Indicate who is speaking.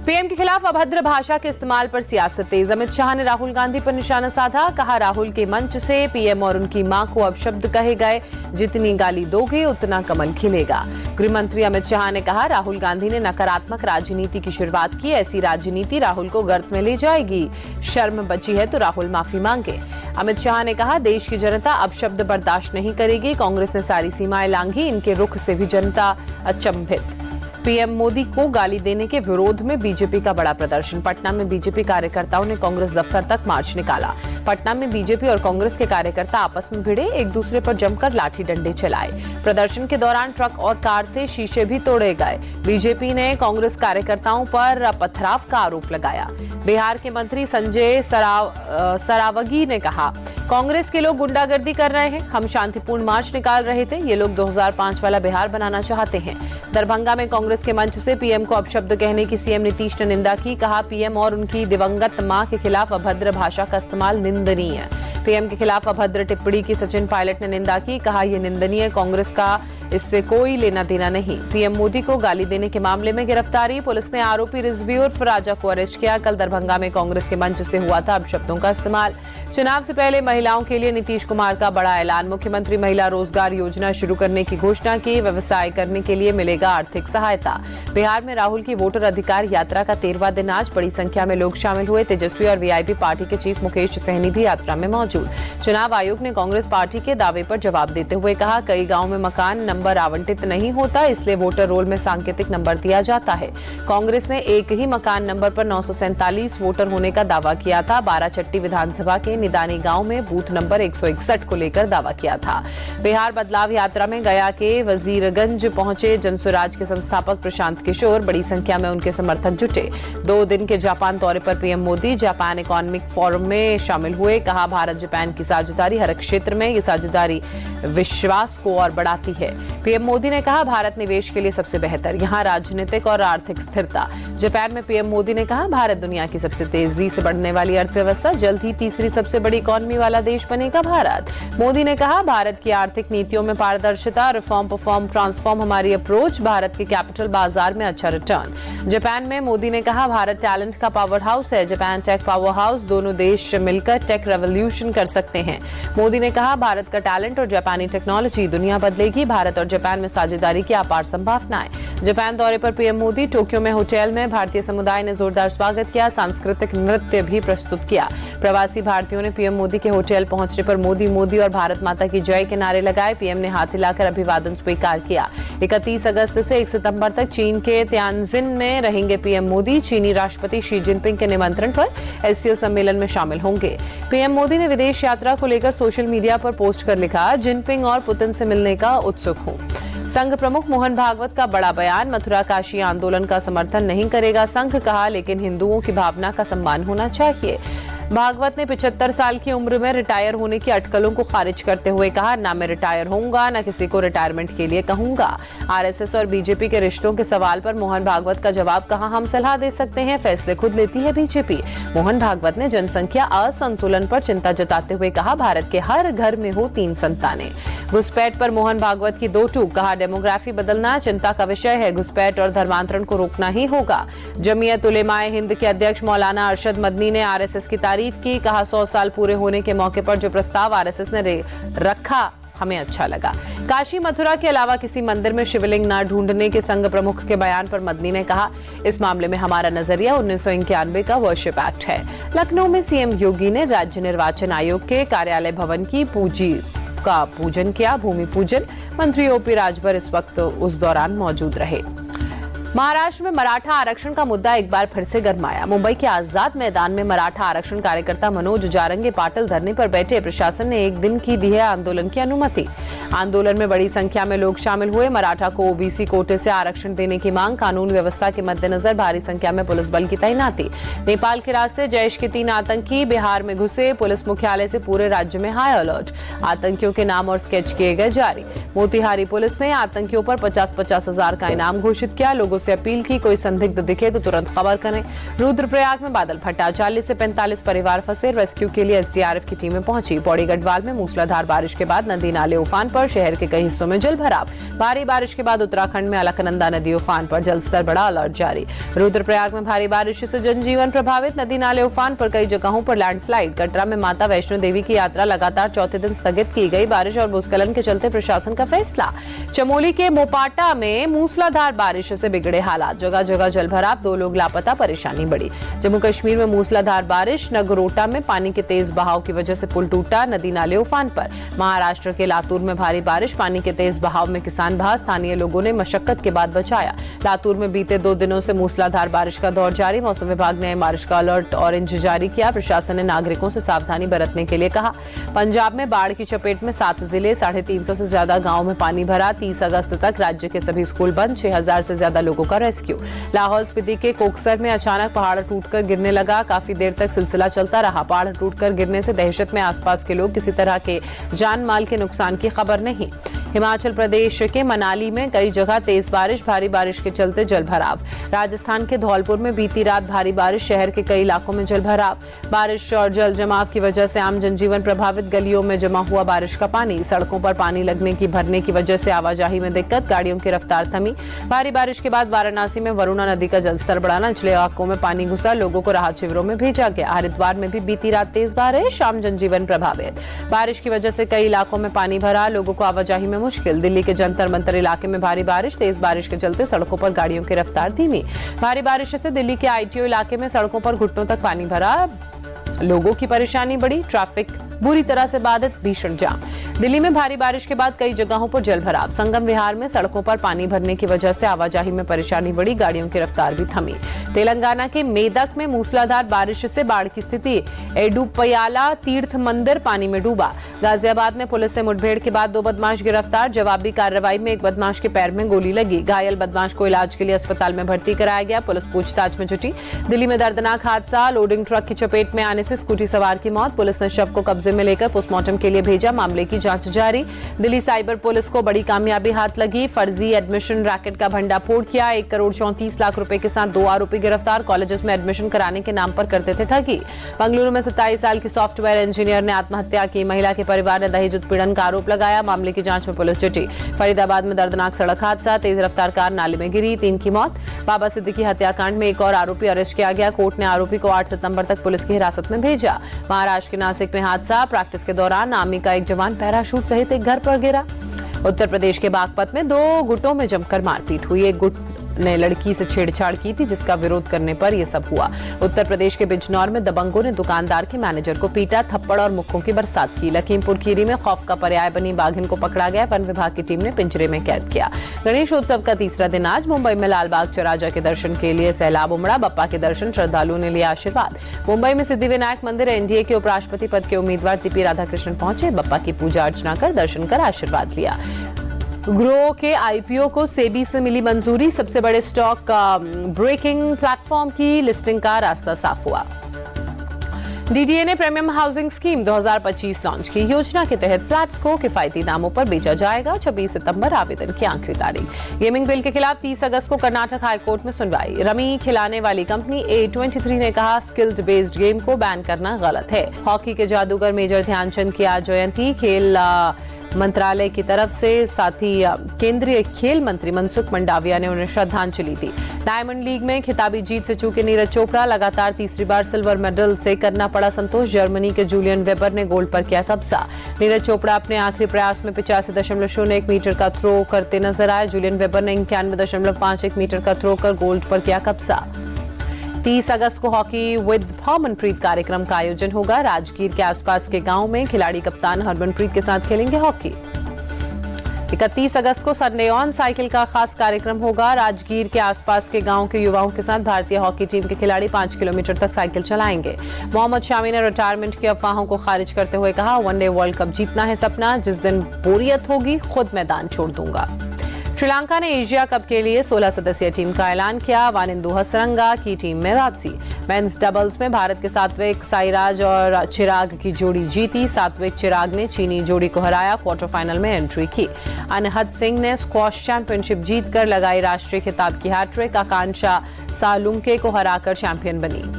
Speaker 1: PM के खिलाफ अभद्र भाषा के इस्तेमाल पर सियासत तेज। अमित शाह ने राहुल गांधी पर निशाना साधा। कहा, राहुल के मंच से पीएम और उनकी मां को अपशब्द कहे गए। जितनी गाली दोगे उतना कमल खिलेगा। गृह मंत्री अमित शाह ने कहा, राहुल गांधी ने नकारात्मक राजनीति की शुरुआत की। ऐसी राजनीति राहुल को गर्त में ले जाएगी। शर्म बची है तो राहुल माफी मांगे। अमित शाह ने कहा, देश की जनता अपशब्द बर्दाश्त नहीं करेगी। कांग्रेस ने सारी सीमाएं लांघी। इनके रुख से भी जनता अचंभित। पीएम मोदी को गाली देने के विरोध में बीजेपी का बड़ा प्रदर्शन। पटना में बीजेपी कार्यकर्ताओं ने कांग्रेस दफ्तर तक मार्च निकाला। पटना में बीजेपी और कांग्रेस के कार्यकर्ता आपस में भिड़े, एक दूसरे पर जमकर लाठी डंडे चलाए। प्रदर्शन के दौरान ट्रक और कार से शीशे भी तोड़े गए। बीजेपी ने कांग्रेस कार्यकर्ताओं पर पथराव का आरोप लगाया। बिहार के मंत्री संजय सरावगी ने कहा, कांग्रेस के लोग गुंडागर्दी कर रहे हैं। हम शांतिपूर्ण मार्च निकाल रहे थे। ये लोग 2005 वाला बिहार बनाना चाहते हैं। दरभंगा में कांग्रेस के मंच से पीएम को अपशब्द कहने की सीएम नीतीश ने निंदा की। कहा, पीएम और उनकी दिवंगत मां के खिलाफ अभद्र भाषा का इस्तेमाल निंदनीय है। पीएम के खिलाफ अभद्र टिप्पणी की सचिन पायलट ने निंदा की। कहा, यह निंदनीय, कांग्रेस का इससे कोई लेना देना नहीं। पीएम मोदी को गाली देने के मामले में गिरफ्तारी। पुलिस ने आरोपी रिजवी उर्फ राजा को अरेस्ट किया। कल दरभंगा में कांग्रेस के मंच से हुआ था अपशब्दों का इस्तेमाल। चुनाव से पहले महिलाओं के लिए नीतीश कुमार का बड़ा ऐलान। मुख्यमंत्री महिला रोजगार योजना शुरू करने की घोषणा की। व्यवसाय करने के लिए मिलेगा आर्थिक सहायता। बिहार में राहुल की वोटर अधिकार यात्रा का 13वां दिन आज बड़ी संख्या में लोग शामिल हुए। तेजस्वी और वीआईपी पार्टी के चीफ मुकेश सहनी भी यात्रा में मौजूद। चुनाव आयोग ने कांग्रेस पार्टी के दावे पर जवाब देते हुए कहा, कई गाँव में मकान नंबर आवंटित नहीं होता, इसलिए वोटर रोल में सांकेतिक नंबर दिया जाता है। कांग्रेस ने एक ही मकान नंबर पर 947 वोटर होने का दावा किया था। बाराचट्टी विधानसभा के निदानी गांव में बूथ नंबर 161 को लेकर दावा किया था। बिहार बदलाव यात्रा में गया के वजीरगंज पहुंचे जनसुराज के संस्थापक प्रशांत किशोर। बड़ी संख्या में उनके समर्थक जुटे। 2 दिन के जापान दौरे पर PM Modi Japan economic forum में शामिल हुए। कहा, भारत जापान की साझेदारी हर क्षेत्र में, ये साझेदारी विश्वास को और बढ़ाती है। पीएम मोदी ने कहा, भारत निवेश के लिए सबसे बेहतर, यहाँ राजनीतिक और आर्थिक स्थिरता। जापान में पीएम मोदी ने कहा, भारत दुनिया की सबसे तेजी से बढ़ने वाली अर्थव्यवस्था, जल्द ही तीसरी सबसे बड़ी इकोनॉमी वाला देश बनेगा भारत। मोदी ने कहा, भारत की आर्थिक नीतियों में पारदर्शिता, रिफॉर्म परफॉर्म ट्रांसफॉर्म हमारी अप्रोच, भारत के कैपिटल बाजार में अच्छा रिटर्न। जापान में मोदी ने कहा, भारत टैलेंट का पावर हाउस है, जापान टेक पावर हाउस, दोनों देश मिलकर टेक रेवोल्यूशन कर सकते हैं। मोदी ने कहा, भारत का टैलेंट और जापानी टेक्नोलॉजी दुनिया बदलेगी। भारत और जापान में साझेदारी की अपार संभावनाएं। जापान दौरे पर पीएम मोदी टोक्यो में होटल में भारतीय समुदाय ने जोरदार स्वागत किया। सांस्कृतिक नृत्य भी प्रस्तुत किया। प्रवासी भारतीयों ने पीएम मोदी के होटल पहुंचने पर मोदी मोदी और भारत माता की जय के नारे लगाए। पीएम ने हाथ हिलाकर अभिवादन स्वीकार किया। 31 अगस्त से 1 सितंबर तक चीन के तियानजिन में रहेंगे पीएम मोदी। चीनी राष्ट्रपति शी जिनपिंग के निमंत्रण पर एससीओ सम्मेलन में शामिल होंगे। पीएम मोदी ने विदेश यात्रा को लेकर सोशल मीडिया पर पोस्ट कर लिखा, जिनपिंग और पुतिन से मिलने का उत्सुक हूं। संघ प्रमुख मोहन भागवत का बड़ा बयान। मथुरा काशी आंदोलन का समर्थन नहीं करेगा संघ, कहा, लेकिन हिंदुओं की भावना का सम्मान होना चाहिए। भागवत ने 75 साल की उम्र में रिटायर होने की अटकलों को खारिज करते हुए कहा, ना मैं रिटायर होऊंगा, ना किसी को रिटायरमेंट के लिए कहूंगा। आरएसएस और बीजेपी के रिश्तों के सवाल पर मोहन भागवत का जवाब, कहा, हम सलाह दे सकते हैं, फैसले खुद लेती है बीजेपी। मोहन भागवत ने जनसंख्या असंतुलन पर चिंता जताते हुए कहा, भारत के हर घर में हो 3 संतानें। घुसपैठ पर मोहन भागवत की 2 टूक, कहा, डेमोग्राफी बदलना चिंता का विषय है, घुसपैठ और धर्मांतरण को रोकना ही होगा। जमीयत उलेमाए हिंद के अध्यक्ष मौलाना अरशद मदनी ने आरएसएस की तारीफ की। कहा, 100 साल पूरे होने के मौके पर जो प्रस्ताव आरएसएस ने रखा हमें अच्छा लगा। काशी मथुरा के अलावा किसी मंदिर में शिवलिंग न ढूंढने के संघ प्रमुख के बयान पर मदनी ने कहा, इस मामले में हमारा नजरिया 1991 का वर्शिप एक्ट है। लखनऊ में सीएम योगी ने राज्य निर्वाचन आयोग के कार्यालय भवन की पूजन किया, भूमि पूजन। मंत्री ओपी राजभर इस वक्त उस दौरान मौजूद रहे। महाराष्ट्र में मराठा आरक्षण का मुद्दा एक बार फिर से गरमाया। मुंबई के आजाद मैदान में मराठा आरक्षण कार्यकर्ता मनोज जारंगे पाटिल धरने पर बैठे। प्रशासन ने 1 दिन की दी है आंदोलन की अनुमति। आंदोलन में बड़ी संख्या में लोग शामिल हुए। मराठा को ओबीसी कोटे से आरक्षण देने की मांग, कानून व्यवस्था के मद्देनजर भारी संख्या में पुलिस बल की तैनाती। नेपाल के रास्ते जैश के 3 आतंकी बिहार में घुसे। पुलिस मुख्यालय से पूरे राज्य में हाई अलर्ट। आतंकियों के नाम और स्केच किए गए जारी। मोतिहारी पुलिस ने आतंकियों पर 50-50 हजार का इनाम घोषित किया। लोगों से अपील की, कोई संदिग्ध दिखे तो तुरंत खबर करें। रुद्रप्रयाग में बादल फटा, 40 से 45 परिवार फंसे, रेस्क्यू के लिए एसडीआरएफ की टीमें पहुंची। पौड़ी गढ़वाल में मूसलाधार बारिश के बाद नदी नाले उफान पर, शहर के कई हिस्सों में जलभराव। भारी बारिश के बाद उत्तराखंड में अलकनंदा नदी उफान पर, जलस्तर बड़ा, अलर्ट जारी। रुद्रप्रयाग में भारी बारिश से जनजीवन प्रभावित, नदी नाले उफान पर, कई जगहों पर लैंडस्लाइड। कटरा में माता वैष्णो देवी की यात्रा लगातार चौथे दिन स्थगित की गई, बारिश और भूस्खलन के चलते प्रशासन का फैसला। चमोली के मोपाटा में मूसलाधार बारिश से बिगड़े हालात, जगह जगह जलभराव, 2 लोग लापता, परेशानी बढ़ी। जम्मू कश्मीर में मूसलाधार बारिश, नगरोटा में पानी के तेज बहाव की वजह से पुल टूटा, नदी नाले उफान पर। महाराष्ट्र के लातूर में भारी बारिश, पानी के तेज बहाव में किसान बहा, स्थानीय लोगों ने मशक्कत के बाद बचाया। लातूर में बीते 2 दिनों से मूसलाधार बारिश का दौर जारी, मौसम विभाग ने बारिश का अलर्ट ऑरेंज जारी किया। प्रशासन ने नागरिकों से सावधानी बरतने के लिए कहा। पंजाब में बाढ़ की चपेट में 7 जिले, 350 से ज्यादा गांव में पानी भरा। 30 अगस्त तक राज्य के सभी स्कूल बंद, 6000 से ज्यादा लोगों का रेस्क्यू। लाहौल स्पीति के कोकसर में अचानक पहाड़ टूटकर गिरने लगा, काफी देर तक सिलसिला चलता रहा। पहाड़ टूटकर गिरने से दहशत में आसपास के लोग, किसी तरह के जान माल के नुकसान की खबर नहीं। हिमाचल प्रदेश के मनाली में कई जगह तेज बारिश, भारी बारिश के चलते जलभराव। राजस्थान के धौलपुर में बीती रात भारी बारिश, शहर के कई इलाकों में जलभराव। बारिश और जल जमाव की वजह से आम जनजीवन प्रभावित, गलियों में जमा हुआ बारिश का पानी, सड़कों पर पानी भरने की वजह से आवाजाही में दिक्कत, गाड़ियों की रफ्तार थमी। भारी बारिश के बाद वाराणसी में वरुणा नदी का जलस्तर बढ़ा, निचले इलाकों में पानी घुसा, लोगों को राहत शिविरों में भेजा गया। हरिद्वार में भी बीती रात तेज बारिश, आम जनजीवन प्रभावित। बारिश की वजह से कई इलाकों में पानी भरा, लोगों को आवाजाही में मुश्किल। दिल्ली के जंतर मंतर इलाके में भारी बारिश, तेज बारिश के चलते सड़कों पर गाड़ियों की रफ्तार धीमी। भारी बारिश से दिल्ली के आईटीओ इलाके में सड़कों पर घुटनों तक पानी भरा, लोगों की परेशानी बढ़ी, ट्रैफिक बुरी तरह से बाधित, भीषण जाम। दिल्ली में भारी बारिश के बाद कई जगहों पर जलभराव, संगम विहार में सड़कों पर पानी भरने की वजह से आवाजाही में परेशानी बढ़ी, गाड़ियों की रफ्तार भी थमी। तेलंगाना के मेदक में मूसलाधार बारिश से बाढ़ की स्थिति, एडुपयाला तीर्थ मंदिर पानी में डूबा। गाजियाबाद में पुलिस से मुठभेड़ के बाद 2 बदमाश गिरफ्तार, जवाबी कार्रवाई में एक बदमाश के पैर में गोली लगी। घायल बदमाश को इलाज के लिए अस्पताल में भर्ती कराया गया, पुलिस पूछताछ में जुटी। दिल्ली में दर्दनाक हादसा, लोडिंग ट्रक की चपेट में आने से स्कूटी सवार की मौत, पुलिस ने शव को कब्जे में लेकर पोस्टमार्टम के लिए भेजा, मामले की जांच जारी। दिल्ली साइबर पुलिस को बड़ी कामयाबी हाथ लगी, फर्जी एडमिशन रैकेट का भंडाफोड़ किया। 1 करोड़ 34 लाख रुपए के साथ 2 आरोपी गिरफ्तार, कॉलेजेस में एडमिशन कराने के नाम पर करते थे ठगी। बंगलुरु में 27 साल की सॉफ्टवेयर इंजीनियर ने आत्महत्या की, महिला के परिवार ने दहेज उत्पीड़न का आरोप लगाया, मामले की जांच में पुलिस जुटी। फरीदाबाद में दर्दनाक सड़क हादसा, तेज रफ्तार कार नाले में गिरी, 3 की मौत। बाबा सिद्दीकी हत्याकांड में एक और आरोपी अरेस्ट किया गया, कोर्ट ने आरोपी को 8 सितंबर तक पुलिस की हिरासत में भेजा। महाराष्ट्र के नासिक में हादसा, प्रैक्टिस के दौरान आर्मी का एक जवान पैराशूट सहित एक घर पर गिरा। उत्तर प्रदेश के बागपत में 2 गुटों में जमकर मारपीट हुई, एक गुट ने लड़की से छेड़छाड़ की थी, जिसका विरोध करने पर यह सब हुआ। उत्तर प्रदेश के बिजनौर में दबंगों ने दुकानदार के मैनेजर को पीटा, थप्पड़ और मुक्कों की बरसात की। लखीमपुर खीरी में खौफ का पर्याय बनी बाघिन को पकड़ा गया, वन विभाग की टीम ने पिंजरे में कैद किया। गणेशोत्सव का तीसरा दिन आज मुंबई में लालबाग चौराहा के दर्शन के लिए सैलाब उमड़ा, बप्पा के दर्शन, श्रद्धालुओं ने लिया आशीर्वाद। मुंबई में सिद्धिविनायक मंदिर एनडीए के उपराष्ट्रपति पद के उम्मीदवार सीपी राधाकृष्णन पहुंचे, बप्पा की पूजा अर्चना कर दर्शन कर आशीर्वाद लिया। ग्रो के आईपीओ को सेबी से मिली मंजूरी, सबसे बड़े स्टॉक ब्रेकिंग प्लेटफॉर्म की लिस्टिंग का रास्ता साफ हुआ। डीडीए ने प्रीमियम हाउसिंग स्कीम 2025 लॉन्च की, योजना के तहत फ्लैट्स को किफायती दामों पर बेचा जाएगा। 26 सितंबर आवेदन की आखिरी तारीख। गेमिंग बिल के खिलाफ 30 अगस्त को कर्नाटक हाईकोर्ट में सुनवाई। रमी खिलाने वाली कंपनी A23 ने कहा स्किल्ड बेस्ड गेम को बैन करना गलत है। हॉकी के जादूगर मेजर ध्यानचंद की आज जयंती, खेल मंत्रालय की तरफ से, साथ ही केंद्रीय खेल मंत्री मनसुख मंडाविया ने उन्हें श्रद्धांजलि दी। डायमंड लीग में खिताबी जीत से चूके नीरज चोपड़ा, लगातार तीसरी बार सिल्वर मेडल से करना पड़ा संतोष। जर्मनी के जूलियन वेबर ने गोल्ड पर किया कब्जा। नीरज चोपड़ा अपने आखिरी प्रयास में 85.01 मीटर का थ्रो करते नजर आए। जूलियन वेबर ने 91.51 मीटर का थ्रो कर गोल्ड पर किया कब्जा। 30 अगस्त को हॉकी विद हरमनप्रीत कार्यक्रम का आयोजन होगा। राजगीर के आसपास के गांव में खिलाड़ी कप्तान हरमनप्रीत के साथ खेलेंगे हॉकी। 31 अगस्त को संडे ऑन साइकिल का खास कार्यक्रम होगा। राजगीर के आसपास के गांव के युवाओं के साथ भारतीय हॉकी टीम के खिलाड़ी 5 किलोमीटर तक साइकिल चलाएंगे। मोहम्मद शामी ने रिटायरमेंट की अफवाहों को खारिज करते हुए कहा, वनडे वर्ल्ड कप जीतना है सपना, जिस दिन बोरियत होगी खुद मैदान छोड़ दूंगा। श्रीलंका ने एशिया कप के लिए 16 सदस्यीय टीम का ऐलान किया। वानिंदु हसरंगा की टीम में वापसी। मेंस डबल्स में भारत के सात्विक साईराज और चिराग की जोड़ी जीती। सात्विक चिराग ने चीनी जोड़ी को हराया, क्वार्टर फाइनल में एंट्री की। अनहद सिंह ने स्क्वॉश चैंपियनशिप जीतकर लगाई राष्ट्रीय खिताब की हैट्रिक। आकांक्षा सालुंके को हराकर चैंपियन बनी।